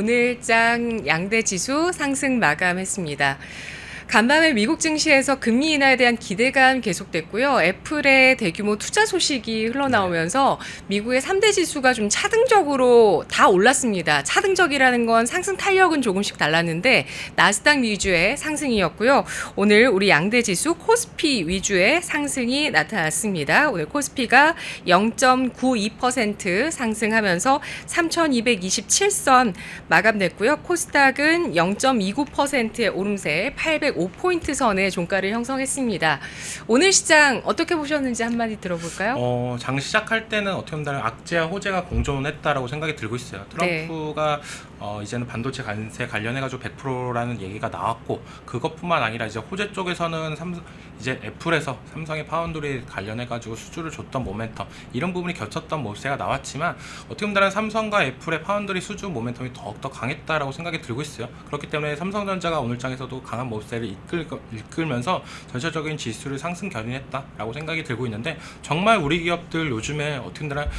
오늘장 양대 지수 상승 마감했습니다. 간밤에 미국 증시에서 금리 인하에 대한 기대감 계속됐고요. 애플의 대규모 투자 소식이 흘러나오면서 미국의 3대 지수가 좀 차등적으로 다 올랐습니다. 차등적이라는 건 상승 탄력은 조금씩 달랐는데 나스닥 위주의 상승이었고요. 오늘 우리 양대 지수 코스피 위주의 상승이 나타났습니다. 오늘 코스피가 0.92% 상승하면서 3,227선 마감됐고요. 코스닥은 0.29%의 오름세 805포인트 선의 종가를 형성했습니다. 오늘 시장 어떻게 보셨는지 한마디 들어볼까요? 장 시작할 때는 어떻게 보면 악재와 호재가 공존했다라고 생각이 들고 있어요. 트럼프가 이제는 반도체 관세 관련해가지고 100%라는 얘기가 나왔고, 그것뿐만 아니라 이제 호재 쪽에서는 이제 애플에서 삼성의 파운드리 관련해가지고 수주를 줬던 모멘텀, 이런 부분이 겹쳤던 모습세가 나왔지만, 어떻게 보면 삼성과 애플의 파운드리 수주 모멘텀이 더욱더 강했다라고 생각이 들고 있어요. 그렇기 때문에 삼성전자가 오늘 장에서도 강한 모습세를 이끌면서 전체적인 지수를 상승 견인했다라고 생각이 들고 있는데, 정말 우리 기업들 요즘에 어떻게 보면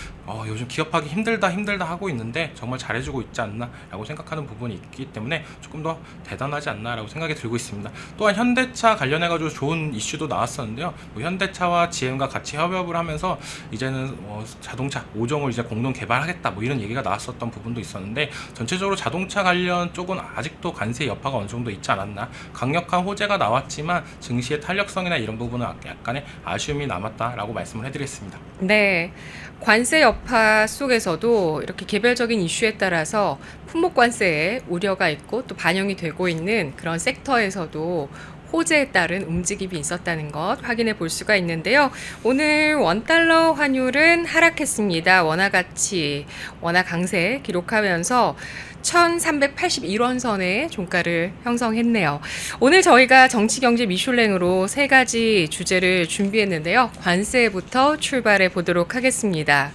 요즘 기업하기 힘들다 하고 있는데 정말 잘해주고 있지 않나 라고 생각하는 부분이 있기 때문에 조금 더 대단하지 않나 라고 생각이 들고 있습니다. 또한 현대차 관련해가지고 좋은 이슈도 나왔었는데요. 현대차와 GM과 같이 협업을 하면서 이제는 자동차 5종을 이제 공동 개발하겠다 이런 얘기가 나왔었던 부분도 있었는데, 전체적으로 자동차 관련 쪽은 아직도 관세 여파가 어느 정도 있지 않았나, 강력한 호재가 나왔지만 증시의 탄력성이나 이런 부분은 약간의 아쉬움이 남았다라고 말씀을 해드리겠습니다. 네, 관세 여파 속에서도 이렇게 개별적인 이슈에 따라서 품목 관세에 우려가 있고 또 반영이 되고 있는 그런 섹터에서도 호재에 따른 움직임이 있었다는 것 확인해 볼 수가 있는데요. 오늘 원달러 환율은 하락했습니다. 원화 가치, 원화 강세 기록하면서 1381원 선의 종가를 형성했네요. 오늘 저희가 정치, 경제, 미슐랭으로 세 가지 주제를 준비했는데요. 관세부터 출발해 보도록 하겠습니다.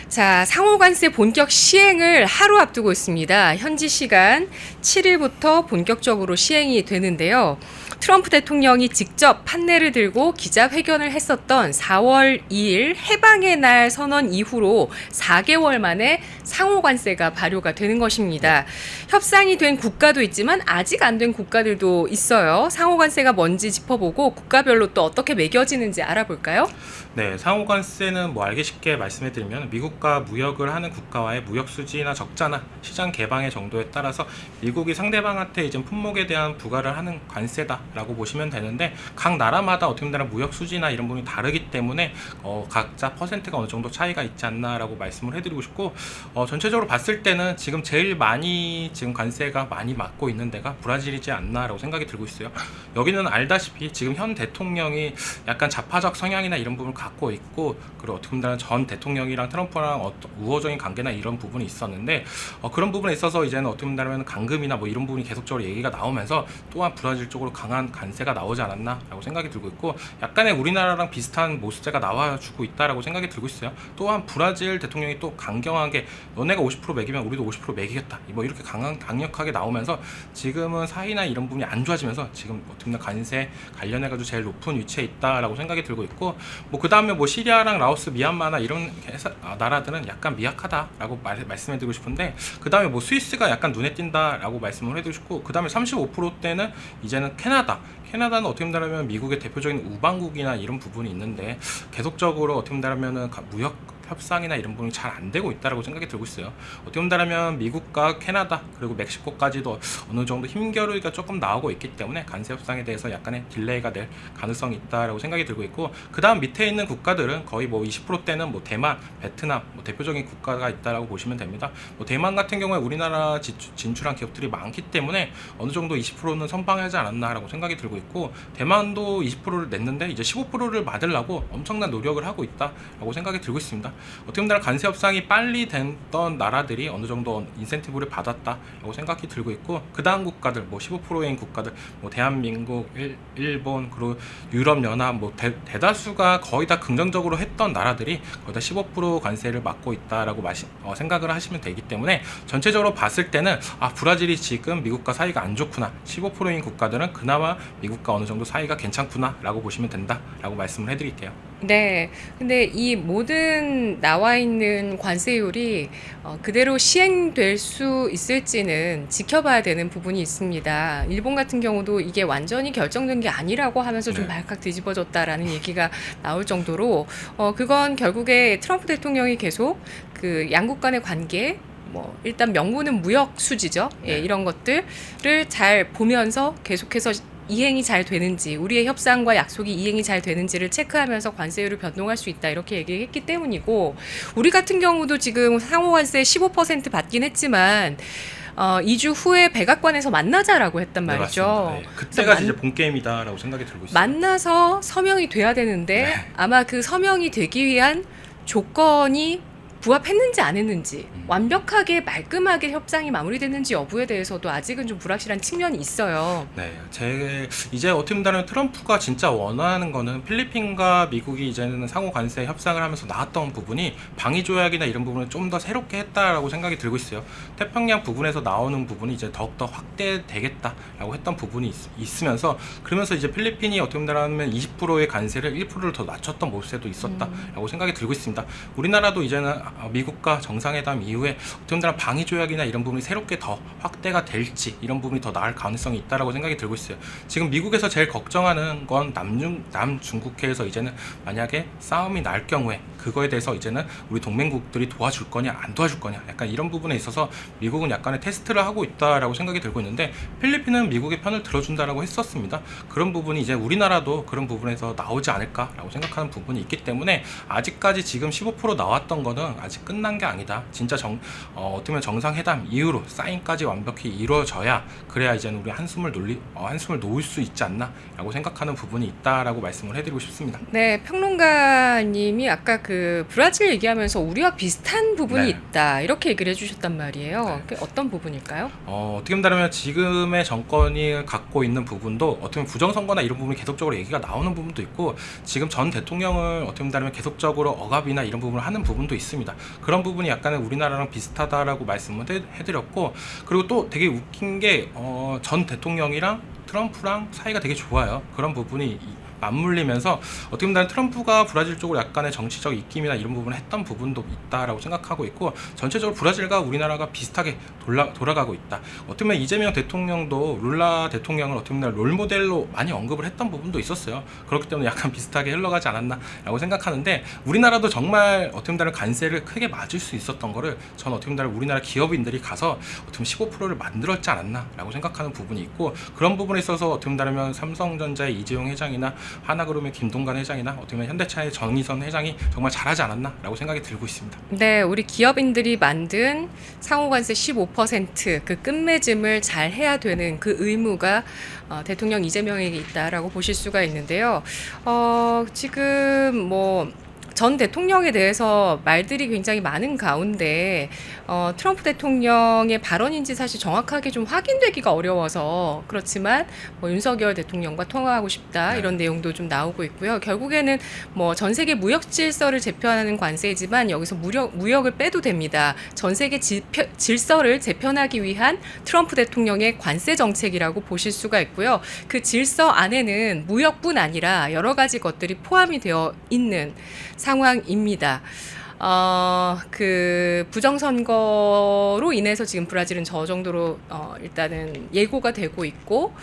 자, 상호관세 본격 시행을 하루 앞두고 있습니다. 현지 시간 7일부터 본격적으로 시행이 되는데요. 트럼프 대통령이 직접 판례를 들고 기자회견을 했었던 4월 2일 해방의 날 선언 이후로 4개월 만에 상호관세가 발효가 되는 것입니다. 협상이 된 국가도 있지만 아직 안 된 국가들도 있어요. 상호관세가 뭔지 짚어보고 국가별로 또 어떻게 매겨지는지 알아볼까요? 네, 상호관세는 알기 쉽게 말씀해드리면 미국과 무역을 하는 국가와의 무역 수지나 적자나 시장 개방의 정도에 따라서 미국이 상대방한테 이제 품목에 대한 부과를 하는 관세다라고 보시면 되는데, 각 나라마다 어떻게 보면 무역 수지나 이런 부분이 다르기 때문에 각자 퍼센트가 어느 정도 차이가 있지 않나라고 말씀을 해드리고 싶고, 전체적으로 봤을 때는 지금 제일 많이 지금 관세가 많이 맞고 있는 데가 브라질이지 않나라고 생각이 들고 있어요. 여기는 알다시피 지금 현 대통령이 약간 좌파적 성향이나 이런 부분을 갖고 있고, 그리고 어떻게 보면 전 대통령이랑 트럼프랑 우호적인 관계나 이런 부분이 있었는데, 그런 부분에 있어서 이제는 어떻게 보면 강금이나 이런 부분이 계속적으로 얘기가 나오면서 또한 브라질 쪽으로 강한 관세가 나오지 않았나라고 생각이 들고 있고, 약간의 우리나라랑 비슷한 모습제가 나와주고 있다라고 생각이 들고 있어요. 또한 브라질 대통령이 또 강경하게 너네가 50% 매기면 우리도 50% 매기겠다 이렇게 강력하게 나오면서 지금은 사이나 이런 부분이 안 좋아지면서 지금 어떻게 보면 관세 관련해가지고 제일 높은 위치에 있다라고 생각이 들고 있고, 그 다음에 시리아랑 라오스, 미얀마나 이런 나라들은 약간 미약하다라고 말씀해드리고 싶은데, 그 다음에 스위스가 약간 눈에 띈다라고 말씀을 해드리고 싶고, 그 다음에 35%대는 이제는 캐나다는 어떻게 보면 미국의 대표적인 우방국이나 이런 부분이 있는데, 계속적으로 어떻게 보면 무역 협상이나 이런 부분이 잘 안 되고 있다라고 생각이 들고 있어요. 어떻게 본다면 미국과 캐나다 그리고 멕시코까지도 어느 정도 힘겨루기가 조금 나오고 있기 때문에 관세 협상에 대해서 약간의 딜레이가 될 가능성이 있다라고 생각이 들고 있고, 그 다음 밑에 있는 국가들은 거의 20%대는 대만, 베트남 대표적인 국가가 있다라고 보시면 됩니다. 대만 같은 경우에 우리나라 진출한 기업들이 많기 때문에 어느 정도 20%는 선방하지 않았나라고 생각이 들고 있고, 대만도 20%를 냈는데 이제 15%를 받으려고 엄청난 노력을 하고 있다라고 생각이 들고 있습니다. 어떻게 보면 관세 협상이 빨리 됐던 나라들이 어느 정도 인센티브를 받았다라고 생각이 들고 있고, 그 다음 국가들 15%인 국가들 대한민국, 일본 그리고 유럽연합 대다수가 거의 다 긍정적으로 했던 나라들이 거의 다 15% 관세를 맞고 있다라고 생각을 하시면 되기 때문에, 전체적으로 봤을 때는 브라질이 지금 미국과 사이가 안 좋구나, 15%인 국가들은 그나마 미국과 어느 정도 사이가 괜찮구나 라고 보시면 된다라고 말씀을 해드릴게요. 네. 근데 이 모든 나와 있는 관세율이 그대로 시행될 수 있을지는 지켜봐야 되는 부분이 있습니다. 일본 같은 경우도 이게 완전히 결정된 게 아니라고 하면서 좀 네. 발칵 뒤집어졌다라는 얘기가 나올 정도로 그건 결국에 트럼프 대통령이 계속 그 양국 간의 관계 뭐 일단 명분은 무역 수지죠. 예, 네. 이런 것들을 잘 보면서 계속해서 이행이 잘 되는지, 우리의 협상과 약속이 이행이 잘 되는지를 체크하면서 관세율을 변동할 수 있다 이렇게 얘기했기 때문이고, 우리 같은 경우도 지금 상호관세 15% 받긴 했지만 2주 후에 백악관에서 만나자라고 했단 네, 말이죠. 맞습니다. 네. 그래서 그때가 이제 본 게임이다라고 생각이 들고 있습니다. 만나서 서명이 돼야 되는데 네. 아마 그 서명이 되기 위한 조건이 부합했는지 안 했는지, 완벽하게 말끔하게 협상이 마무리됐는지 여부에 대해서도 아직은 좀 불확실한 측면이 있어요. 네, 이제 어떻게 보면 트럼프가 진짜 원하는 거는 필리핀과 미국이 이제는 상호 관세 협상을 하면서 나왔던 부분이 방위 조약이나 이런 부분을 좀 더 새롭게 했다라고 생각이 들고 있어요. 태평양 부분에서 나오는 부분이 이제 더욱더 확대되겠다라고 했던 부분이 있으면서, 그러면서 이제 필리핀이 어떻게 보면 20%의 관세를 1%를 더 낮췄던 모습도 있었다라고 생각이 들고 있습니다. 우리나라도 이제는 미국과 정상회담 이후에 어떻게 보면 방위 조약이나 이런 부분이 새롭게 더 확대가 될지, 이런 부분이 더 나을 가능성이 있다라고 생각이 들고 있어요. 지금 미국에서 제일 걱정하는 건 남중국해에서 이제는 만약에 싸움이 날 경우에 그거에 대해서 이제는 우리 동맹국들이 도와줄 거냐 안 도와줄 거냐, 약간 이런 부분에 있어서 미국은 약간의 테스트를 하고 있다라고 생각이 들고 있는데, 필리핀은 미국의 편을 들어준다라고 했었습니다. 그런 부분이 이제 우리나라도 그런 부분에서 나오지 않을까라고 생각하는 부분이 있기 때문에, 아직까지 지금 15% 나왔던 거는 아직 끝난 게 아니다. 진짜 어떻게 보면 정상회담 이후로 사인까지 완벽히 이루어져야, 그래야 이제는 우리 한숨을 놓을 수 있지 않나라고 생각하는 부분이 있다라고 말씀을 해드리고 싶습니다. 네, 평론가님이 아까 그 브라질 얘기하면서 우리와 비슷한 부분이 네. 있다 이렇게 얘기를 해주셨단 말이에요. 네. 그게 어떤 부분일까요? 어떻게 보면 지금의 정권이 갖고 있는 부분도 어떻게 보면 부정선거나 이런 부분이 계속적으로 얘기가 나오는 부분도 있고, 지금 전 대통령을 어떻게 보면 계속적으로 억압이나 이런 부분을 하는 부분도 있습니다. 그런 부분이 약간은 우리나라랑 비슷하다라고 말씀을 해드렸고, 그리고 또 되게 웃긴 게 전 대통령이랑 트럼프랑 사이가 되게 좋아요. 그런 부분이 맞물리면서 어떻게 보면 트럼프가 브라질 쪽으로 약간의 정치적 입김이나 이런 부분을 했던 부분도 있다라고 생각하고 있고, 전체적으로 브라질과 우리나라가 비슷하게 돌아가고 있다. 어떻게 보면 이재명 대통령도 룰라 대통령을 어떻게 보면 롤모델로 많이 언급을 했던 부분도 있었어요. 그렇기 때문에 약간 비슷하게 흘러가지 않았나라고 생각하는데, 우리나라도 정말 어떻게 보면 관세를 크게 맞을 수 있었던 거를 전 어떻게 보면 우리나라 기업인들이 가서 어떻게 보면 15%를 만들었지 않았나라고 생각하는 부분이 있고, 그런 부분에 있어서 어떻게 보면 삼성전자의 이재용 회장이나 하나그룹의 김동관 회장이나 어떻게 보면 현대차의 정의선 회장이 정말 잘하지 않았나라고 생각이 들고 있습니다. 네, 우리 기업인들이 만든 상호관세 15%그 끝맺음을 잘 해야 되는 그 의무가 대통령 이재명에게 있다라고 보실 수가 있는데요. 지금 뭐 전 대통령에 대해서 말들이 굉장히 많은 가운데 트럼프 대통령의 발언인지 사실 정확하게 좀 확인되기가 어려워서 그렇지만 뭐 윤석열 대통령과 통화하고 싶다 이런 내용도 좀 나오고 있고요. 결국에는 뭐 전 세계 무역 질서를 재편하는 관세이지만 여기서 무역을 빼도 됩니다. 전 세계 질서를 재편하기 위한 트럼프 대통령의 관세 정책이라고 보실 수가 있고요. 그 질서 안에는 무역뿐 아니라 여러 가지 것들이 포함이 되어 있는 상황입니다. 그 부정선거로 인해서 지금 브라질은 저 정도로 일단은 예고가 되고 있고,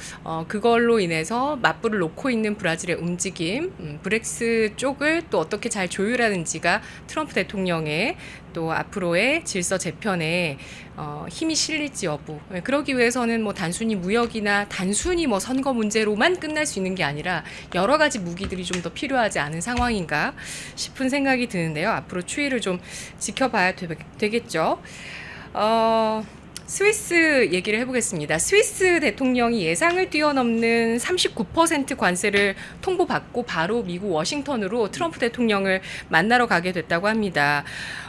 그걸로 인해서 맞불을 놓고 있는 브라질의 움직임, 브렉스 쪽을 또 어떻게 잘 조율하는지가 트럼프 대통령의 또 앞으로의 질서 재편에 힘이 실릴지 여부. 그러기 위해서는 뭐 단순히 무역이나 단순히 뭐 선거 문제로만 끝날 수 있는 게 아니라 여러 가지 무기들이 좀 더 필요하지 않은 상황인가 싶은 생각이 드는데요. 앞으로 추이를 좀 지켜봐야 되겠죠. 스위스 얘기를 해보겠습니다. 스위스 대통령이 예상을 뛰어넘는 39% 관세를 통보받고 바로 미국 워싱턴으로 트럼프 대통령을 만나러 가게 됐다고 합니다.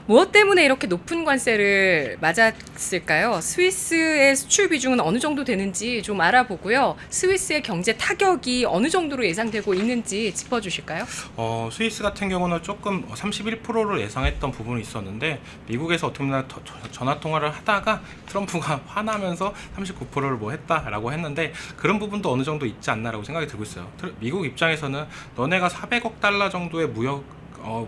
무엇 때문에 이렇게 높은 관세를 맞았을까요? 스위스의 수출 비중은 어느 정도 되는지 좀 알아보고요. 스위스의 경제 타격이 어느 정도로 예상되고 있는지 짚어주실까요? 스위스 같은 경우는 조금 31%를 예상했던 부분이 있었는데, 미국에서 어떻게 보면 전화 통화를 하다가 트럼프 트럼프가 화나면서 39%를 뭐 했다라고 했는데 그런 부분도 어느 정도 있지 않나라고 생각이 들고 있어요. 미국 입장에서는 너네가 400억 달러 정도의 무역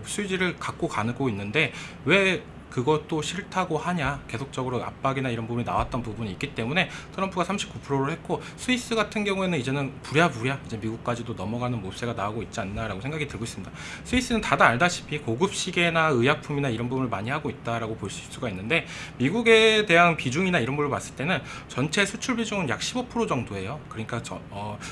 수지를 갖고 가고 있는데 왜 그것도 싫다고 하냐, 계속적으로 압박이나 이런 부분이 나왔던 부분이 있기 때문에 트럼프가 39%를 했고, 스위스 같은 경우에는 이제는 부랴부랴 이제 미국까지도 넘어가는 모세가 나오고 있지 않나라고 생각이 들고 있습니다. 스위스는 다들 알다시피 고급 시계나 의약품이나 이런 부분을 많이 하고 있다라고 볼 수가 있는데, 미국에 대한 비중이나 이런 부분을 봤을 때는 전체 수출 비중은 약 15% 정도예요. 그러니까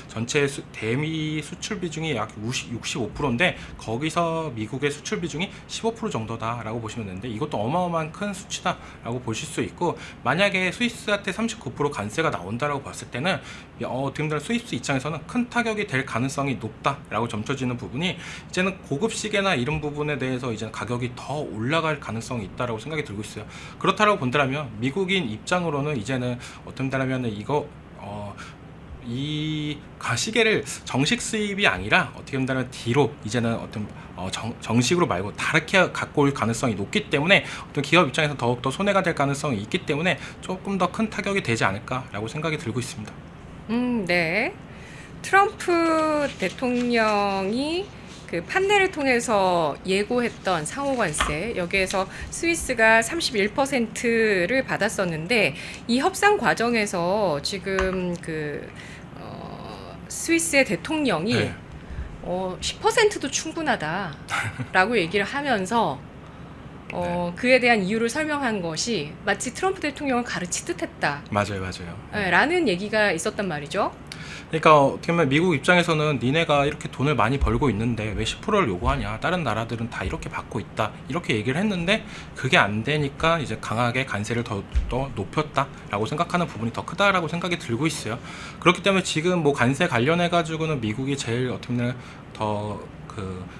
전체 대미 수출 비중이 약 65%인데 거기서 미국의 수출 비중이 15% 정도다라고 보시면 되는데, 이것도 어마어마한 큰 수치다라고 보실 수 있고, 만약에 스위스한테 39% 관세가 나온다라고 봤을 때는 어떻게 보면 스위스 입장에서는 큰 타격이 될 가능성이 높다라고 점쳐지는 부분이, 이제는 고급 시계나 이런 부분에 대해서 이제 가격이 더 올라갈 가능성이 있다라고 생각이 들고 있어요. 그렇다라고 본다면 미국인 입장으로는 이제는 어떻게 보면 이 시계를 정식 수입이 아니라 어떻게 보면 뒤로 이제는 어떤 정식으로 말고 다르게 갖고 올 가능성이 높기 때문에 어떤 기업 입장에서 더욱더 손해가 될 가능성이 있기 때문에 조금 더 큰 타격이 되지 않을까라고 생각이 들고 있습니다. 네. 트럼프 대통령이 그 판례를 통해서 예고했던 상호관세, 여기에서 스위스가 31%를 받았었는데, 이 협상 과정에서 지금 스위스의 대통령이 네. 10%도 충분하다라고 얘기를 하면서 그에 대한 이유를 설명한 것이 마치 트럼프 대통령을 가르치듯 했다. 맞아요. 라는 얘기가 있었단 말이죠. 그러니까 어떻게 보면 미국 입장에서는 니네가 이렇게 돈을 많이 벌고 있는데 왜 10%를 요구하냐, 다른 나라들은 다 이렇게 받고 있다, 이렇게 얘기를 했는데 그게 안 되니까 이제 강하게 관세를 더 높였다라고 생각하는 부분이 더 크다라고 생각이 들고 있어요. 그렇기 때문에 지금 뭐 관세 관련해 가지고는 미국이 제일 어떻게 보면 더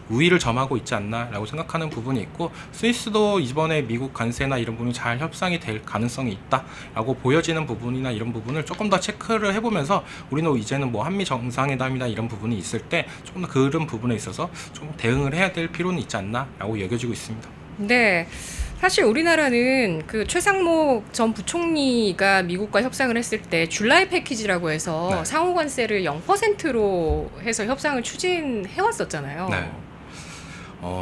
우위를 점하고 있지 않나라고 생각하는 부분이 있고, 스위스도 이번에 미국 관세나 이런 부분이 잘 협상이 될 가능성이 있다라고 보여지는 부분이나 이런 부분을 조금 더 체크를 해보면서, 우리는 이제는 뭐 한미 정상회담이나 이런 부분이 있을 때 조금 더 그런 부분에 있어서 좀 대응을 해야 될 필요는 있지 않나라고 여겨지고 있습니다. 네. 사실 우리나라는 그 최상목 전 부총리가 미국과 협상을 했을 때 줄라이 패키지라고 해서 네. 상호 관세를 0%로 해서 협상을 추진해 왔었잖아요. 네.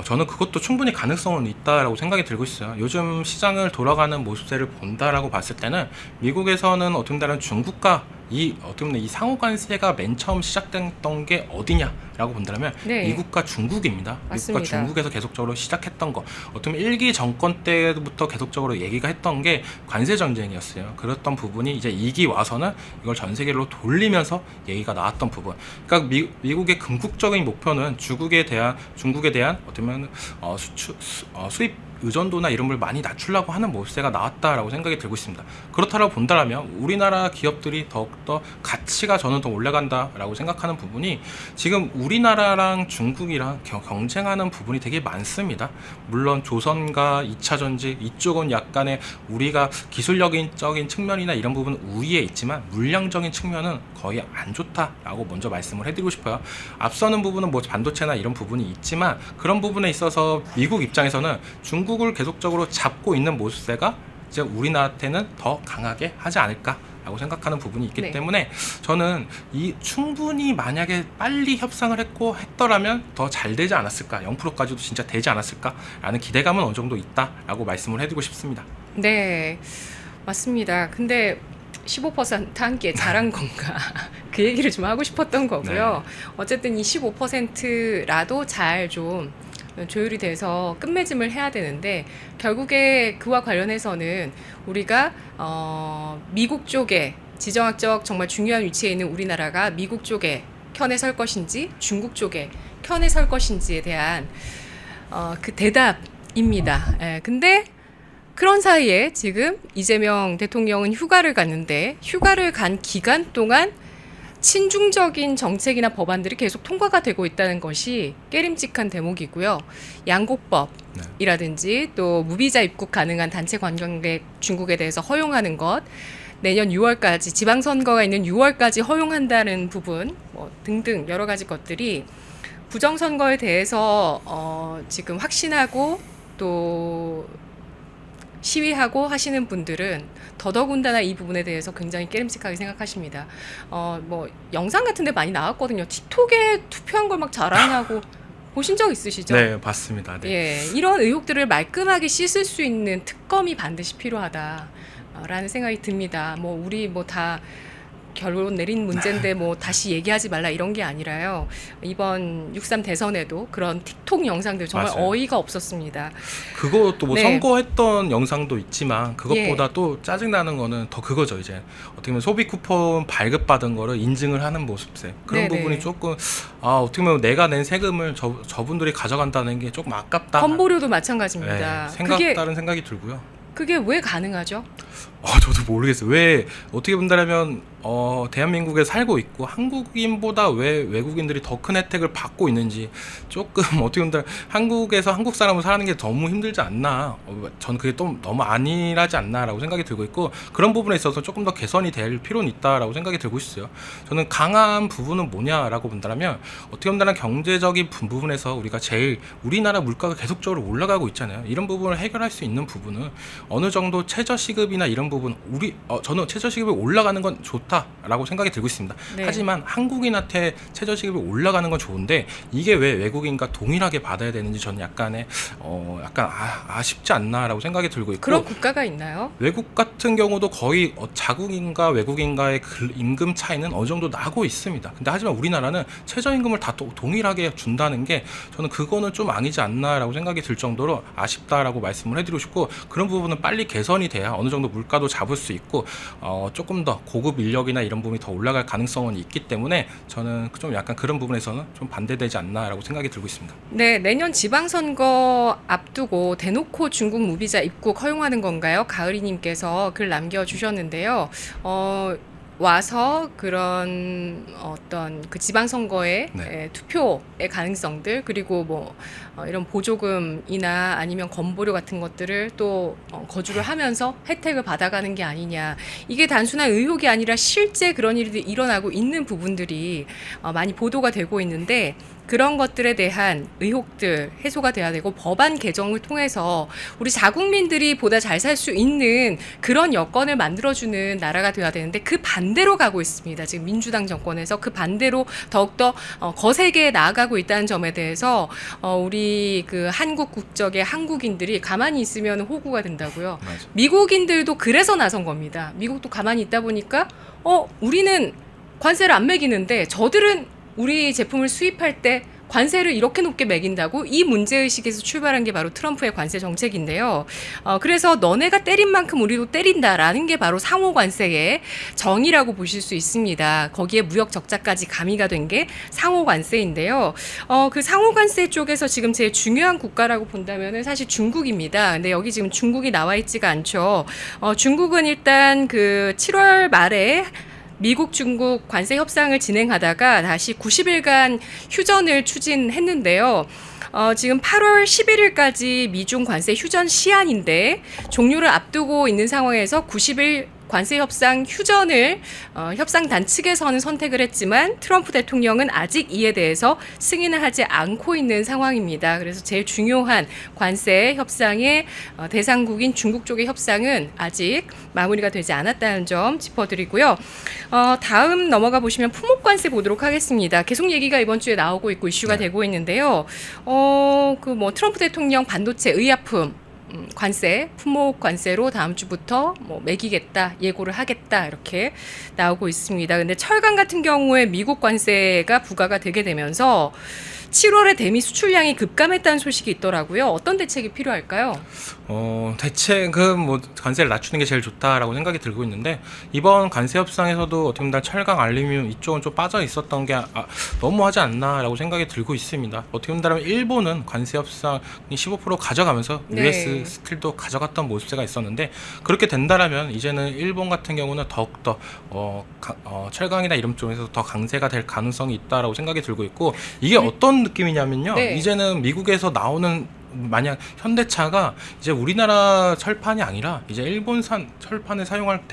저는 그것도 충분히 가능성은 있다라고 생각이 들고 있어요. 요즘 시장을 돌아가는 모습세를 본다라고 봤을 때는 미국에서는 어떤 다른 중국과 어떻게 보면 이 상호 관세가 맨 처음 시작됐던 게 어디냐라고 본다면 네. 미국과 중국입니다. 맞습니다. 미국과 중국에서 계속적으로 시작했던 거, 어떻게 보면 1기 정권 때부터 계속적으로 얘기가 했던 게 관세 전쟁이었어요. 그랬던 부분이 이제 2기 와서는 이걸 전 세계로 돌리면서 얘기가 나왔던 부분. 그러니까 미국의 궁극적인 목표는 중국에 대한 어떻게 보면 수입 의존도나 이런 걸 많이 낮추려고 하는 모습세가 나왔다라고 생각이 들고 있습니다. 그렇다고 본다면 우리나라 기업들이 더욱더 가치가 저는 더 올라간다라고 생각하는 부분이, 지금 우리나라랑 중국이랑 경쟁하는 부분이 되게 많습니다. 물론 조선과 2차 전지 이쪽은 약간의 우리가 기술적인 측면이나 이런 부분은 우위에 있지만 물량적인 측면은 거의 안 좋다라고 먼저 말씀을 해드리고 싶어요. 앞서는 부분은 뭐 반도체나 이런 부분이 있지만, 그런 부분에 있어서 미국 입장에서는 중국을 계속적으로 잡고 있는 모습세가 이제 우리나라한테는 더 강하게 하지 않을까라고 생각하는 부분이 있기 네. 때문에, 저는 충분히 만약에 빨리 협상을 했더라면 더 잘 되지 않았을까, 0%까지도 진짜 되지 않았을까라는 기대감은 어느 정도 있다라고 말씀을 해드리고 싶습니다. 네, 맞습니다. 근데 15% 함께 잘한 건가? 그 얘기를 좀 하고 싶었던 거고요. 어쨌든 이 15%라도 잘 좀 조율이 돼서 끝맺음을 해야 되는데, 결국에 그와 관련해서는 우리가 미국 쪽에 지정학적 정말 중요한 위치에 있는 우리나라가 미국 쪽에 편에 설 것인지 중국 쪽에 편에 설 것인지에 대한 그 대답입니다. 근데 그런 사이에 지금 이재명 대통령은 휴가를 갔는데, 휴가를 간 기간 동안 친중적인 정책이나 법안들이 계속 통과가 되고 있다는 것이 깨림직한 대목이고요. 양곡법이라든지 또 무비자 입국 가능한 단체 관광객 중국에 대해서 허용하는 것, 내년 6월까지 지방선거가 있는 6월까지 허용한다는 부분 등등 여러 가지 것들이 부정선거에 대해서 지금 확신하고 또 시위하고 하시는 분들은 더더군다나 이 부분에 대해서 굉장히 깨름직하게 생각하십니다. 뭐 영상 같은데 많이 나왔거든요. 틱톡에 투표한 걸 막 자랑하고 보신 적 있으시죠? 네, 봤습니다. 네. 예, 이런 의혹들을 말끔하게 씻을 수 있는 특검이 반드시 필요하다라는 생각이 듭니다. 뭐 우리 뭐 다 결론 내린 문제인데 뭐 다시 얘기하지 말라 이런 게 아니라요. 이번 6.3 대선에도 그런 틱톡 영상들 정말 맞아요. 어이가 없었습니다. 그것도 뭐 네. 선거했던 영상도 있지만 그것보다 예. 또 짜증나는 거는 더 그거죠. 이제 어떻게 보면 소비 쿠폰 발급받은 거를 인증을 하는 모습세 그런 네네. 부분이 조금 어떻게 보면 내가 낸 세금을 저분들이 가져간다는 게 조금 아깝다. 건보료도 마찬가지입니다. 네, 다른 생각이 들고요. 그게 왜 가능하죠? 저도 모르겠어요. 왜 어떻게 본다면 대한민국에 살고 있고 한국인보다 왜 외국인들이 더 큰 혜택을 받고 있는지 조금 어떻게 본다면 한국에서 한국 사람을 사는 게 너무 힘들지 않나. 저는 그게 또 너무 안일하지 않나라고 생각이 들고 있고 그런 부분에 있어서 조금 더 개선이 될 필요는 있다라고 생각이 들고 있어요. 저는 강한 부분은 뭐냐라고 본다면 어떻게 본다면 경제적인 부분에서 우리가 제일 우리나라 물가가 계속적으로 올라가고 있잖아요. 이런 부분을 해결할 수 있는 부분은 어느 정도 최저시급이나 이런 부분 저는 최저시급이 올라가는 건 좋다라고 생각이 들고 있습니다. 네. 하지만 한국인한테 최저시급이 올라가는 건 좋은데 이게 왜 외국인과 동일하게 받아야 되는지 저는 약간 아쉽지 않나라고 생각이 들고 있고 그런 국가가 있나요? 외국 같은 경우도 거의 자국인과 외국인과의 임금 차이는 어느 정도 나고 있습니다. 근데 하지만 우리나라는 최저임금을 다 동일하게 준다는 게 저는 그거는 좀 아니지 않나라고 생각이 들 정도로 아쉽다라고 말씀을 해드리고 싶고 그런 부분은 빨리 개선이 돼야 어느 정도 물가도 잡을 수 있고 조금 더 고급 인력이나 이런 부분이 더 올라갈 가능성은 있기 때문에 저는 좀 약간 그런 부분에서는 좀 반대되지 않나라고 생각이 들고 있습니다. 네, 내년 지방선거 앞두고 대놓고 중국 무비자 입국 허용하는 건가요? 가을이님께서 글 남겨주셨는데요. 와서 그런 어떤 그 지방선거의 네. 투표의 가능성들 그리고 뭐 이런 보조금이나 아니면 건보료 같은 것들을 또 거주를 하면서 혜택을 받아가는 게 아니냐. 이게 단순한 의혹이 아니라 실제 그런 일이 일어나고 있는 부분들이 많이 보도가 되고 있는데 그런 것들에 대한 의혹들 해소가 돼야 되고 법안 개정을 통해서 우리 자국민들이 보다 잘 살 수 있는 그런 여건을 만들어주는 나라가 돼야 되는데 그 반대로 가고 있습니다. 지금 민주당 정권에서 그 반대로 더욱더 거세게 나아가고 있다는 점에 대해서 우리 그 한국 국적의 한국인들이 가만히 있으면 호구가 된다고요. 맞아. 미국인들도 그래서 나선 겁니다. 미국도 가만히 있다 보니까 우리는 관세를 안 매기는데 저들은 우리 제품을 수입할 때 관세를 이렇게 높게 매긴다고 이 문제의식에서 출발한 게 바로 트럼프의 관세 정책인데요. 그래서 너네가 때린 만큼 우리도 때린다라는 게 바로 상호 관세의 정의라고 보실 수 있습니다. 거기에 무역 적자까지 가미가 된 게 상호 관세인데요. 그 상호 관세 쪽에서 지금 제일 중요한 국가라고 본다면은 사실 중국입니다. 근데 여기 지금 중국이 나와 있지가 않죠. 중국은 일단 그 7월 말에 미국, 중국 관세 협상을 진행하다가 다시 90일간 휴전을 추진했는데요. 지금 8월 11일까지 미중 관세 휴전 시한인데 종료를 앞두고 있는 상황에서 90일 관세 협상 휴전을 협상단 측에서는 선택을 했지만 트럼프 대통령은 아직 이에 대해서 승인을 하지 않고 있는 상황입니다. 그래서 제일 중요한 관세 협상의 대상국인 중국 쪽의 협상은 아직 마무리가 되지 않았다는 점 짚어드리고요. 다음 넘어가 보시면 품목관세 보도록 하겠습니다. 계속 얘기가 이번 주에 나오고 있고 이슈가 되고 있는데요. 그 뭐 트럼프 대통령 반도체 의약품 관세, 품목 관세로 다음 주부터 뭐 매기겠다, 예고를 하겠다 이렇게 나오고 있습니다. 근데 철강 같은 경우에 미국 관세가 부과가 되게 되면서 7월에 대미 수출량이 급감했다는 소식이 있더라고요. 어떤 대책이 필요할까요? 대책은 뭐 관세를 낮추는 게 제일 좋다라고 생각이 들고 있는데 이번 관세 협상에서도 어떻게 보면 철강, 알루미늄 이쪽은 좀 빠져 있었던 게 너무하지 않나라고 생각이 들고 있습니다. 어떻게 본다면 일본은 관세 협상이 15% 가져가면서 네. US 스틸도 가져갔던 모습세가 있었는데 그렇게 된다라면 이제는 일본 같은 경우는 더욱더 철강이나 이런 쪽에서 더 강세가 될 가능성이 있다라고 생각이 들고 있고 이게 어떤 느낌이냐면요. 네. 이제는 미국에서 나오는 만약 현대차가 이제 우리나라 철판이 아니라 이제 일본산 철판을 사용할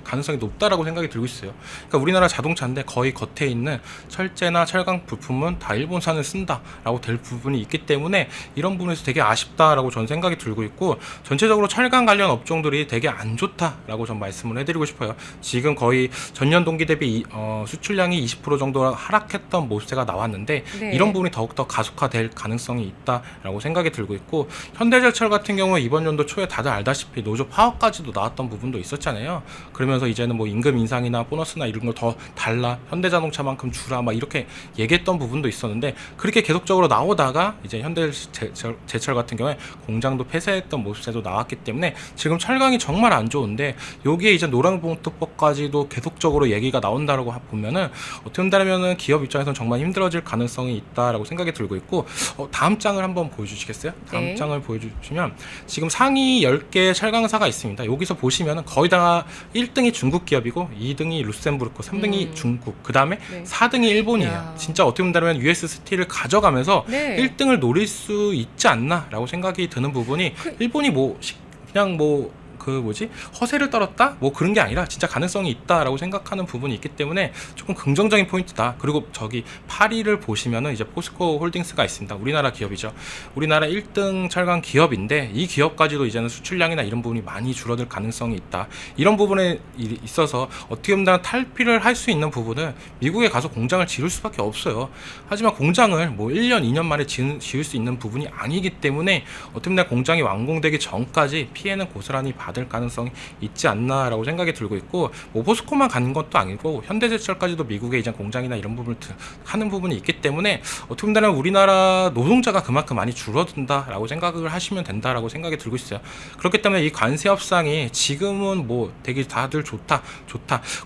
가능성이 높다라고 생각이 들고 있어요. 그러니까 우리나라 자동차인데 거의 겉에 있는 철제나 철강 부품은 다 일본산을 쓴다라고 될 부분이 있기 때문에 이런 부분에서 되게 아쉽다라고 저는 생각이 들고 있고, 전체적으로 철강 관련 업종들이 되게 안 좋다라고 전 말씀을 해드리고 싶어요. 지금 거의 전년 동기 대비 수출량이 20% 정도 하락했던 모습세가 나왔는데 네. 이런 부분이 더욱더 가속화될 가능성이 있다라고 생각이 들고 있고, 현대제철 같은 경우에 이번 연도 초에 다들 알다시피 노조 파업까지도 나왔던 부분도 있었잖아요. 그러면서 이제는 뭐 임금 인상이나 보너스나 이런 걸 더 달라, 현대자동차만큼 주라 막 이렇게 얘기했던 부분도 있었는데, 그렇게 계속적으로 나오다가 이제 현대제철 같은 경우에 공장도 폐쇄했던 모습세도 나왔기 때문에 지금 철강이 정말 안 좋은데, 여기에 이제 노란봉투법까지도 계속적으로 얘기가 나온다라고 보면은 어떻게 본다면은 기업 입장에서는 정말 힘들어질 가능성이 있다라고 생각이 들고 있고, 다음 장을 한번 보여주시겠어요? 다음 네. 장을 보여주시면 지금 상위 10개 철강사가 있습니다. 여기서 보시면은 거의 다 1등이 중국 기업이고 2등이 루셈부르크, 3등이 중국, 그 다음에 네. 4등이 일본이에요. 야. 진짜 어떻게 본다면 US 스틸을 가져가면서 네. 1등을 노릴 수 있지 않나라고 생각이 드는 부분이, 일본이 뭐 그냥 뭐 그 뭐지 허세를 떨었다 뭐 그런 게 아니라 진짜 가능성이 있다라고 생각하는 부분이 있기 때문에 조금 긍정적인 포인트다. 그리고 저기 8위를 보시면은 이제 포스코 홀딩스가 있습니다. 우리나라 기업이죠. 우리나라 1등 철강 기업인데 이 기업까지도 이제는 수출량이나 이런 부분이 많이 줄어들 가능성이 있다. 이런 부분에 있어서 어떻게 보면 탈피를 할 수 있는 부분은 미국에 가서 공장을 지을 수밖에 없어요. 하지만 공장을 뭐 1년 2년 만에 지을 수 있는 부분이 아니기 때문에 어떻게 보면 공장이 완공되기 전까지 피해는 고스란히 받을 가능성이 있지 않나라고 생각이 들고 있고, 뭐 포스코만 가는 것도 아니고 현대제철까지도 미국에 이제 공장이나 이런 부분을 하는 부분이 있기 때문에 어떻게 보면 우리나라 노동자가 그만큼 많이 줄어든다라고 생각을 하시면 된다라고 생각이 들고 있어요. 그렇기 때문에 이 관세 협상이 지금은 뭐 되게 다들 좋다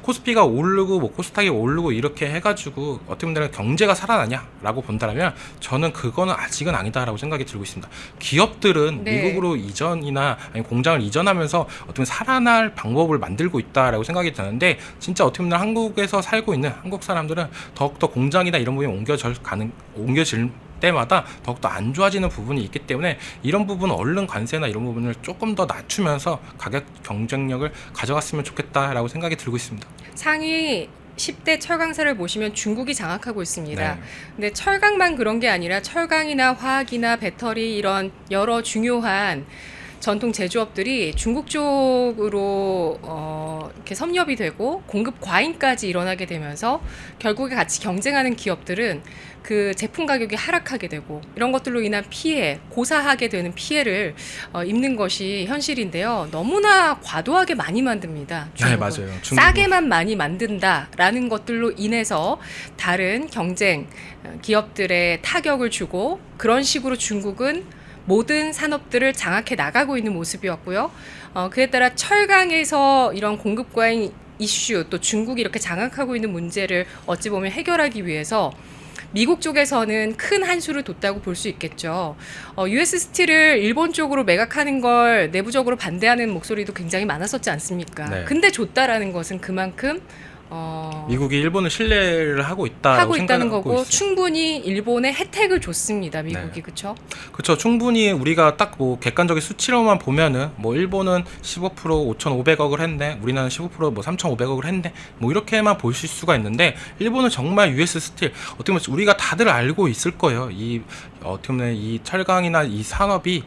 코스피가 오르고 뭐 코스닥이 오르고 이렇게 해가지고 어떻게 보면 경제가 살아나냐라고 본다면 저는 그거는 아직은 아니다라고 생각이 들고 있습니다. 기업들은 네. 미국으로 이전이나 아니 공장을 이전하면서 어떻게 보면 살아날 방법을 만들고 있다라고 생각이 드는데, 진짜 어떻게 보면 한국에서 살고 있는 한국 사람들은 더욱더 공장이나 이런 부분이 옮겨질 때마다 더욱더 안 좋아지는 부분이 있기 때문에 이런 부분 얼른 관세나 이런 부분을 조금 더 낮추면서 가격 경쟁력을 가져갔으면 좋겠다라고 생각이 들고 있습니다. 상위 10대 철강사를 보시면 중국이 장악하고 있습니다. 네. 근데 철강만 그런 게 아니라 철강이나 화학이나 배터리 이런 여러 중요한 전통 제조업들이 중국 쪽으로 이렇게 섭렵이 되고 공급 과잉까지 일어나게 되면서 결국에 같이 경쟁하는 기업들은 그 제품 가격이 하락하게 되고 이런 것들로 인한 피해, 고사하게 되는 피해를 입는 것이 현실인데요. 너무나 과도하게 많이 만듭니다. 네, 중국은. 맞아요. 싸게만 많이 만든다라는 것들로 인해서 다른 경쟁 기업들의 타격을 주고, 그런 식으로 중국은 모든 산업들을 장악해 나가고 있는 모습이었고요. 그에 따라 철강에서 이런 공급 과잉 이슈, 또 중국이 이렇게 장악하고 있는 문제를 어찌 보면 해결하기 위해서 미국 쪽에서는 큰 한수를 뒀다고 볼 수 있겠죠. US 스틸을 일본 쪽으로 매각하는 걸 내부적으로 반대하는 목소리도 굉장히 많았었지 않습니까? 네. 근데 줬다라는 것은 그만큼 미국이 일본을 신뢰를 하고 있다라고 하고 있다는 생각하고 거고, 있어요. 충분히 일본에 혜택을 줬습니다. 미국이. 네. 그렇죠? 그렇죠. 충분히 우리가 딱 뭐 객관적인 수치로만 보면은 뭐 일본은 15% 5,500억을 했는데 우리나라는 15%뭐 3,500억을 했는데 뭐 이렇게만 보실 수가 있는데, 일본은 정말 US 스틸 어떻게 보면 우리가 다들 알고 있을 거예요. 이 어떻게 보면 이 철강이나 이 산업이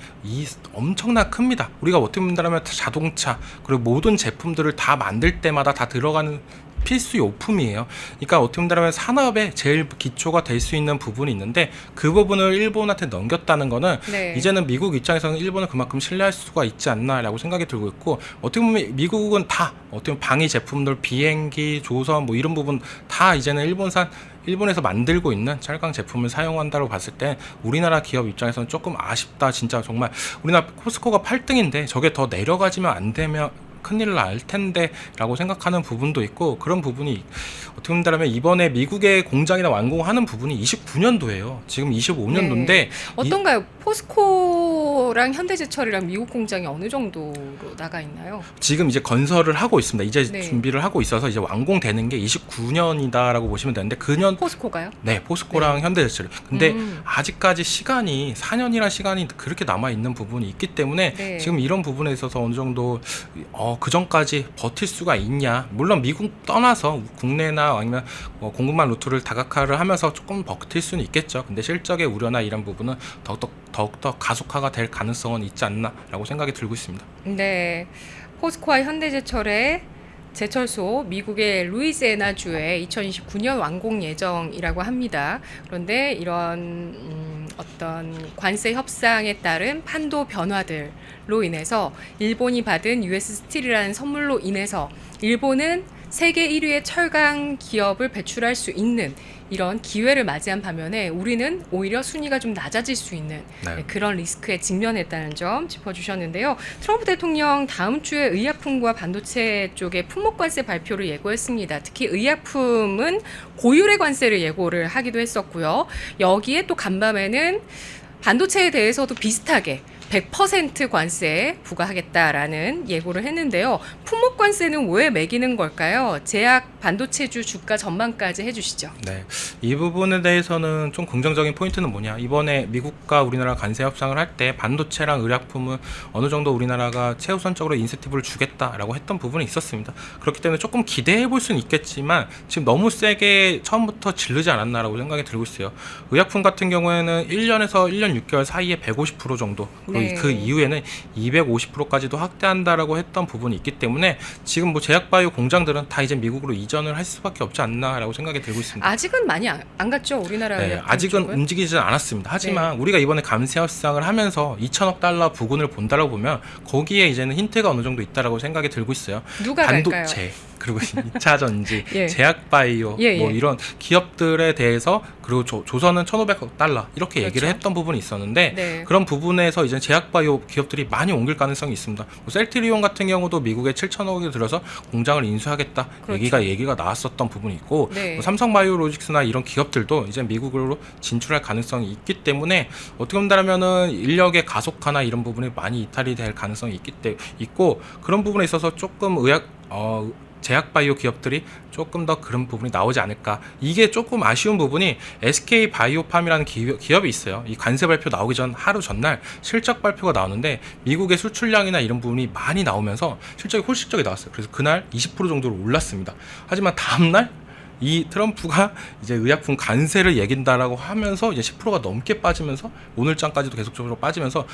엄청나 큽니다. 우리가 어떻게 본다면 자동차 그리고 모든 제품들을 다 만들 때마다 다 들어가는 필수 요품이에요. 그러니까 어떻게 본다면 산업의 제일 기초가 될 수 있는 부분이 있는데, 그 부분을 일본한테 넘겼다는 거는 네. 이제는 미국 입장에서는 일본을 그만큼 신뢰할 수가 있지 않나라고 생각이 들고 있고, 어떻게 보면 미국은 다 어떻게 보면 방위 제품들, 비행기, 조선 뭐 이런 부분 다 이제는 일본에서 만들고 있는 철강 제품을 사용한다고 봤을 때 우리나라 기업 입장에서는 조금 아쉽다. 진짜 정말 우리나라 포스코가 8등인데 저게 더 내려가지면 안 되면 큰일 날 텐데 라고 생각하는 부분도 있고, 그런 부분이 어떻게 본다면 이번에 미국의 공장이나 완공하는 부분이 29년도예요. 지금 25년도인데 네. 어떤가요? 포스코 포스코랑 현대제철이랑 미국 공장이 어느 정도로 나가 있나요? 지금 이제 건설을 하고 있습니다. 이제 네. 준비를 하고 있어서 이제 완공되는 게 29년이다라고 보시면 되는데 그년 포스코가요? 네, 포스코랑 현대제철. 근데 음. 아직까지 시간이 4년이라는 시간이 그렇게 남아 있는 부분이 있기 때문에 네. 지금 이런 부분에 있어서 어느 정도 그 전까지 버틸 수가 있냐. 물론 미국 떠나서 국내나 아니면 공급망 루트를 다각화를 하면서 조금 버틸 수는 있겠죠. 근데 실적의 우려나 이런 부분은 더욱더 가속화가 될 가능성은 있지 않나라고 생각이 들고 있습니다. 네. 포스코와 현대제철의 제철소 미국의 루이지애나주에 2029년 완공 예정이라고 합니다. 그런데 이런 어떤 관세 협상에 따른 판도 변화들로 인해서 일본이 받은 US 스틸이라는 선물로 인해서 일본은 세계 1위의 철강 기업을 배출할 수 있는 이런 기회를 맞이한 반면에 우리는 오히려 순위가 좀 낮아질 수 있는 네. 그런 리스크에 직면했다는 점 짚어주셨는데요. 트럼프 대통령 다음 주에 의약품과 반도체 쪽에 품목관세 발표를 예고했습니다. 특히 의약품은 고율의 관세를 예고를 하기도 했었고요. 여기에 또 간밤에는 반도체에 대해서도 비슷하게 100% 관세 부과하겠다라는 예고를 했는데요. 품목 관세는 왜 매기는 걸까요? 제약 반도체주 주가 전망까지 해주시죠. 네, 이 부분에 대해서는 좀 긍정적인 포인트는 뭐냐? 이번에 미국과 우리나라 관세 협상을 할 때 반도체랑 의약품은 어느 정도 우리나라가 최우선적으로 인센티브를 주겠다라고 했던 부분이 있었습니다. 그렇기 때문에 조금 기대해 볼 수는 있겠지만 지금 너무 세게 처음부터 지르지 않았나라고 생각이 들고 있어요. 의약품 같은 경우에는 1년에서 1년 6개월 사이에 150% 정도, 그리고 네. 그 이후에는 250%까지도 확대한다라고 했던 부분이 있기 때문에 지금 뭐 제약바이오 공장들은 다 이제 미국으로 이전을 할 수밖에 없지 않나라고 생각이 들고 있습니다. 아직은 많이 안 갔죠, 우리나라 네, 의약품 아직은 쪽은? 움직이지는 않았습니다. 하지만 우리가 이번에 감세 협상을 하면서 2천억 달러 부근을 본다라고 보면 거기에 이제는 힌트가 어느 정도 있다라고 생각이 들고 있어요. 누가 갈까요? 반도체 그리고 2차 전지, 예. 제약바이오 예, 뭐 예. 이런 기업들에 대해서 그리고 조선은 1,500억 달러 이렇게 얘기를 그렇죠. 했던 부분이 있었는데 네. 그런 부분에서 이제 제약바이오 기업들이 많이 옮길 가능성이 있습니다. 뭐 셀트리온 같은 경우도 미국에 7천억을 들여서 공장을 인수하겠다 그렇죠. 얘기가 나왔었던 부분이 있고 네. 뭐 삼성바이오로직스나 이런 기업들도 이제 미국으로 진출할 가능성이 있기 때문에 어떻게 본다면은 인력의 가속화나 이런 부분이 많이 이탈이 될 가능성이 있고 그런 부분에 있어서 조금 제약바이오 기업들이 조금 더 그런 부분이 나오지 않을까. 이게 조금 아쉬운 부분이 SK 바이오팜이라는 기업이 있어요. 이 관세 발표 나오기 전 하루 전날 실적 발표가 나오는데 미국의 수출량이나 이런 부분이 많이 나오면서 실적이 홀실적이 나왔어요. 그래서 그날 20% 정도로 올랐습니다. 하지만 다음날 이 트럼프가 이제 의약품 관세를 얘긴다라고 하면서 이제 10%가 넘게 빠지면서 오늘장까지도 계속적으로 빠지면서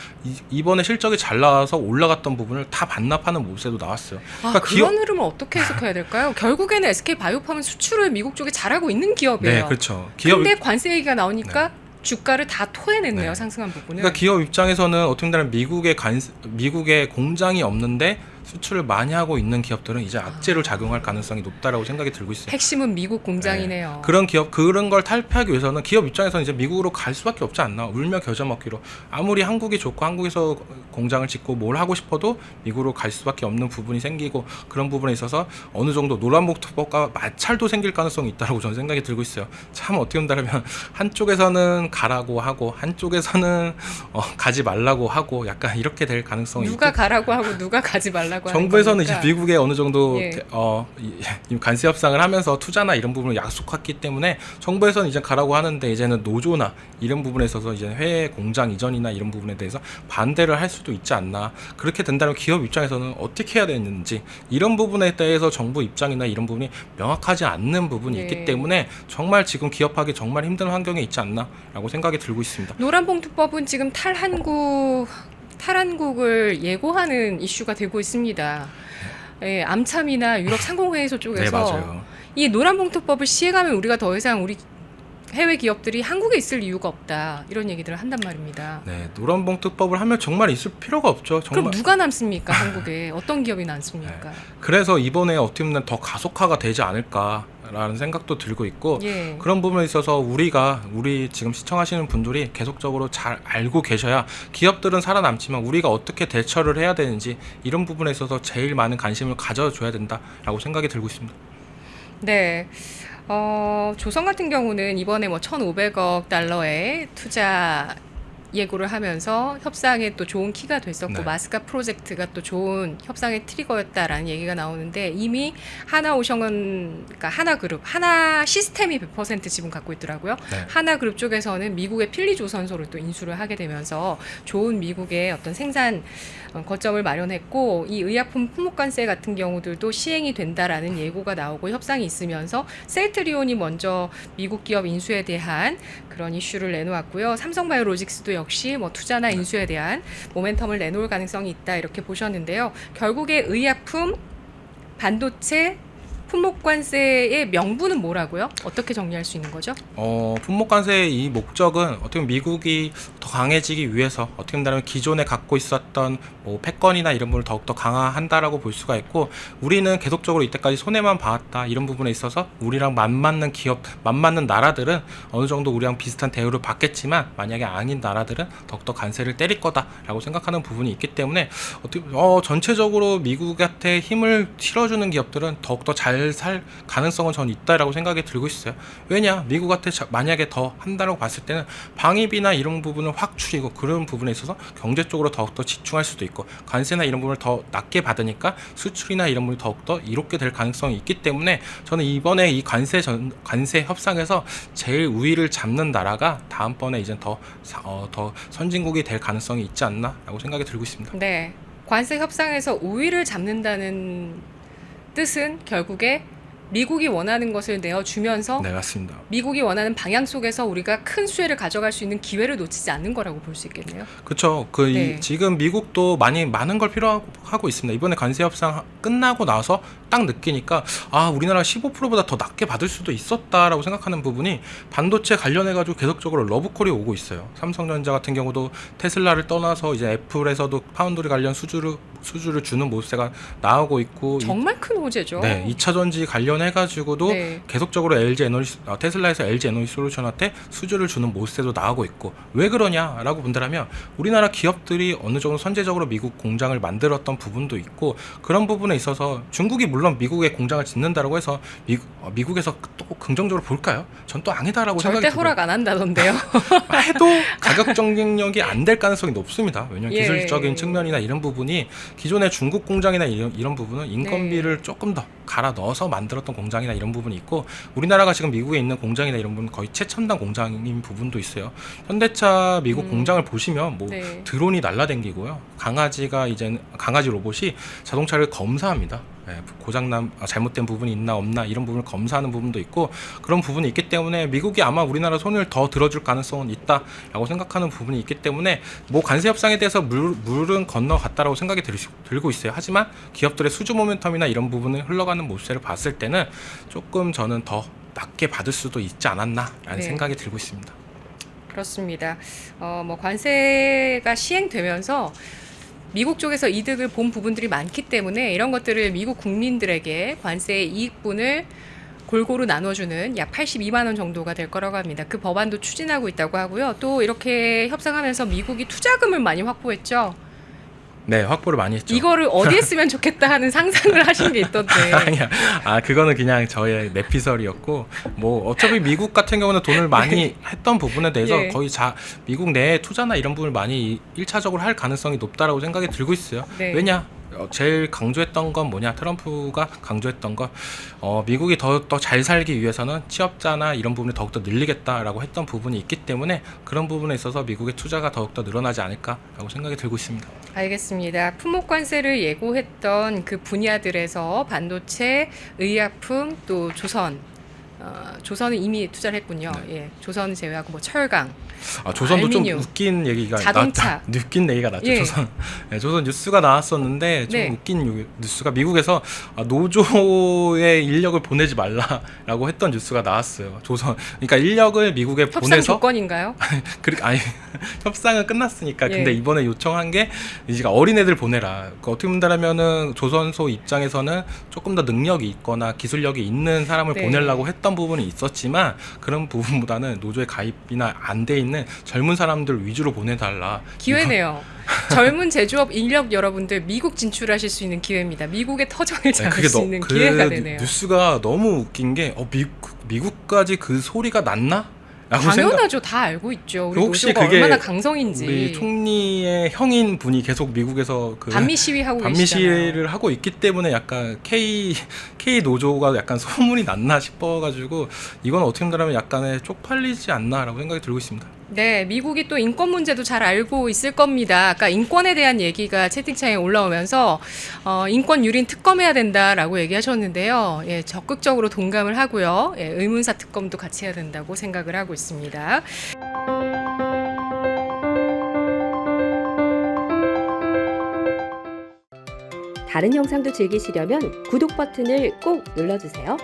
이번에 실적이 잘 나와서 올라갔던 부분을 다 반납하는 모습도 나왔어요. 그러니까 그런 흐름을 어떻게 해석해야 될까요? 결국에는 SK 바이오팜은 수출을 미국 쪽에 잘하고 있는 기업이에요. 네, 그렇죠. 근데 관세 얘기가 나오니까 주가를 다 토해냈네요. 네. 상승한 부분을. 그러니까 기업 입장에서는 어떻게 보면 미국에 공장이 없는데 수출을 많이 하고 있는 기업들은 이제 악재를 작용할 가능성이 높다라고 생각이 들고 있어요. 핵심은 미국 공장이네요. 네. 그런 걸 탈피하기 위해서는 기업 입장에서는 이제 미국으로 갈 수밖에 없지 않나. 울며 겨자 먹기로. 아무리 한국이 좋고 한국에서 공장을 짓고 뭘 하고 싶어도 미국으로 갈 수밖에 없는 부분이 생기고 그런 부분에 있어서 어느 정도 노란봉투법과 마찰도 생길 가능성이 있다고 저는 생각이 들고 있어요. 참 어떻게 본다면 한쪽에서는 가라고 하고 한쪽에서는 가지 말라고 하고 약간 이렇게 될 가능성이 누가 가라고 하고 누가 가지 말라고 하는 정부에서는 거니까. 이제 미국에 어느 정도 예. 관세 협상을 하면서 투자나 이런 부분을 약속했기 때문에 정부에서는 이제 가라고 하는데 이제는 노조나 이런 부분에 있어서 이제 해외 공장 이전이나 이런 부분에 대해서 반대를 할 수도 있지 않나. 그렇게 된다면 기업 입장에서는 어떻게 해야 되는지 이런 부분에 대해서 정부 입장이나 이런 부분이 명확하지 않는 부분이 예. 있기 때문에 정말 지금 기업하기 정말 힘든 환경에 있지 않나라고 생각이 들고 있습니다. 노란봉투법은 지금 탈한국을 예고하는 이슈가 되고 있습니다. 예, 암참이나 유럽 상공회의소 쪽에서 네, 맞아요. 이 노란봉투법을 시행하면 우리가 더 이상 우리 해외 기업들이 한국에 있을 이유가 없다 이런 얘기들을 한단 말입니다. 네, 노란봉투법을 하면 정말 있을 필요가 없죠. 정말. 그럼 누가 남습니까? 한국에 어떤 기업이 남습니까? 그래서 이번에 어떻게 보면 더 가속화가 되지 않을까라는 생각도 들고 있고 예. 그런 부분에 있어서 우리 지금 시청하시는 분들이 계속적으로 잘 알고 계셔야 기업들은 살아남지만 우리가 어떻게 대처를 해야 되는지 이런 부분에 있어서 제일 많은 관심을 가져줘야 된다라고 생각이 들고 있습니다. 네. 조선 같은 경우는 이번에 1,500억 달러의 투자 예고를 하면서 협상에 또 좋은 키가 됐었고 네. 마스카 프로젝트가 또 좋은 협상의 트리거였다라는 얘기가 나오는데 이미 하나오션은 그러니까 하나그룹, 하나 시스템이 100% 지분 갖고 있더라고요. 네. 하나그룹 쪽에서는 미국의 필리조선소를 또 인수를 하게 되면서 좋은 미국의 어떤 생산 거점을 마련했고 이 의약품 품목관세 같은 경우들도 시행이 된다라는 예고가 나오고 협상이 있으면서 셀트리온이 먼저 미국 기업 인수에 대한 그런 이슈를 내놓았고요. 삼성바이오로직스도 역시 뭐 투자나 인수에 대한 모멘텀을 내놓을 가능성이 있다 이렇게 보셨는데요. 결국에 의약품, 반도체, 품목관세의 명분은 뭐라고요? 어떻게 정리할 수 있는 거죠? 품목관세의 이 목적은 어떻게 보면 미국이 더 강해지기 위해서 어떻게 보면 기존에 갖고 있었던 뭐 패권이나 이런 부분을 더욱더 강화한다라고 볼 수가 있고 우리는 계속적으로 이때까지 손해만 봐왔다 이런 부분에 있어서 우리랑 맞맞는 기업, 맞맞는 나라들은 어느 정도 우리랑 비슷한 대우를 받겠지만 만약에 아닌 나라들은 더욱더 관세를 때릴 거다라고 생각하는 부분이 있기 때문에 어떻게 전체적으로 미국한테 힘을 실어주는 기업들은 더욱더 잘 살 가능성은 저는 있다라고 생각이 들고 있어요. 왜냐 미국한테 만약에 더 한다라고 봤을 때는 방위비나 이런 부분을 확 줄이고 그런 부분에 있어서 경제 쪽으로 더욱더 집중할 수도 있고 관세나 이런 부분을 더 낮게 받으니까 수출이나 이런 부분이 더욱더 이롭게 될 가능성이 있기 때문에 저는 이번에 이 관세 협상에서 제일 우위를 잡는 나라가 다음번에 이제 더 선진국이 될 가능성이 있지 않나라고 생각이 들고 있습니다. 네. 관세 협상에서 우위를 잡는다는 뜻은 결국에 미국이 원하는 것을 내어주면서 네, 맞습니다. 미국이 원하는 방향 속에서 우리가 큰 수혜를 가져갈 수 있는 기회를 놓치지 않는 거라고 볼 수 있겠네요. 그렇죠. 네. 지금 미국도 많은 걸 필요하고 있습니다. 이번에 관세 협상 끝나고 나서 딱 느끼니까 우리나라 15%보다 더 낮게 받을 수도 있었다라고 생각하는 부분이 반도체 관련해가지고 계속적으로 러브콜이 오고 있어요. 삼성전자 같은 경우도 테슬라를 떠나서 이제 애플에서도 파운드리 관련 수주를 주는 모습세가 나오고 있고 정말 큰 호재죠. 네, 2차 전지 관련해가지고도 네. 계속적으로 테슬라에서 LG 에너지 솔루션한테 수주를 주는 모습세도 나오고 있고 왜 그러냐라고 본다면 우리나라 기업들이 어느 정도 선제적으로 미국 공장을 만들었던 부분도 있고 그런 부분에 있어서 중국이 물론 미국에 공장을 짓는다라고 해서 미국에서 또 긍정적으로 볼까요? 전 또 아니다라고 생각이 절대 들어요. 허락 안 한다던데요. 해도 가격 경쟁력이 안 될 가능성이 높습니다. 왜냐하면 예. 기술적인 측면이나 이런 부분이 기존의 중국 공장이나 이런 부분은 인건비를 조금 더 갈아 넣어서 만들었던 공장이나 이런 부분이 있고 우리나라가 지금 미국에 있는 공장이나 이런 부분은 거의 최첨단 공장인 부분도 있어요. 현대차 미국 공장을 보시면 뭐 네. 드론이 날라다니고요. 강아지 로봇이 자동차를 검사합니다. 고장난 잘못된 부분이 있나 없나 이런 부분을 검사하는 부분도 있고 그런 부분이 있기 때문에 미국이 아마 우리나라 손을 더 들어줄 가능성은 있다라고 생각하는 부분이 있기 때문에 뭐 관세 협상에 대해서 물은 건너갔다라고 생각이 들고 있어요. 하지만 기업들의 수주 모멘텀이나 이런 부분을 흘러가는 모습을 봤을 때는 조금 저는 더 낮게 받을 수도 있지 않았나라는 네. 생각이 들고 있습니다. 그렇습니다. 뭐 관세가 시행되면서 미국 쪽에서 이득을 본 부분들이 많기 때문에 이런 것들을 미국 국민들에게 관세의 이익분을 골고루 나눠주는 약 82만 원 정도가 될 거라고 합니다. 그 법안도 추진하고 있다고 하고요. 또 이렇게 협상하면서 미국이 투자금을 많이 확보했죠. 네, 확보를 많이 했죠. 이거를 어디에 쓰면 좋겠다 하는 상상을 하신 게 있던데. 아니야. 그거는 그냥 저의 내피설이었고, 뭐, 어차피 미국 같은 경우는 돈을 많이 했던 부분에 대해서 예. 거의 미국 내에 투자나 이런 부분을 많이 1차적으로 할 가능성이 높다라고 생각이 들고 있어요. 네. 왜냐? 제일 강조했던 건 뭐냐? 트럼프가 강조했던 건 미국이 더 잘 살기 위해서는 취업자나 이런 부분을 더욱더 늘리겠다라고 했던 부분이 있기 때문에 그런 부분에 있어서 미국의 투자가 더욱더 늘어나지 않을까라고 생각이 들고 있습니다. 알겠습니다. 품목관세를 예고했던 그 분야들에서 반도체, 의약품, 또 조선은 이미 투자를 했군요. 네. 예, 조선 제외하고 뭐 철강, 조선도 알미늄, 좀 웃긴 얘기가 자동차. 웃긴 얘기가 났죠. 예. 조선 뉴스가 나왔었는데 좀 네. 웃긴 뉴스가 미국에서 노조의 인력을 보내지 말라라고 했던 뉴스가 나왔어요. 그러니까 인력을 미국에 협상 보내서 조건인가요? 협상은 끝났으니까. 예. 근데 이번에 요청한 게 이제 어린애들 보내라. 어떻게 본다면은 조선소 입장에서는 조금 더 능력이 있거나 기술력이 있는 사람을 네. 보내려고 했던 부분이 있었지만 그런 부분보다는 노조에 가입이나 안 돼 있는 젊은 사람들 위주로 보내달라. 기회네요. 젊은 제조업 인력 여러분들 미국 진출하실 수 있는 기회입니다. 미국의 터전을 잡을 수 있는 기회가 되네요. 뉴스가 너무 웃긴 게 미국까지 그 소리가 났나? 당연하죠. 다 알고 있죠. 우리 혹시 노조가 그게 얼마나 강성인지. 우리 총리의 형인 분이 계속 미국에서 그 반미 시위하고 반미 계시잖아요. 시위를 하고 있기 때문에 약간 K 노조가 약간 소문이 났나 싶어가지고 이건 어떻게 보면 약간의 쪽팔리지 않나라고 생각이 들고 있습니다. 네, 미국이 또 인권 문제도 잘 알고 있을 겁니다. 아까 인권에 대한 얘기가 채팅창에 올라오면서 인권 유린 특검해야 된다라고 얘기하셨는데요. 예, 적극적으로 동감을 하고요. 예, 의문사 특검도 같이 해야 된다고 생각을 하고 있습니다. 다른 영상도 즐기시려면 구독 버튼을 꼭 눌러주세요.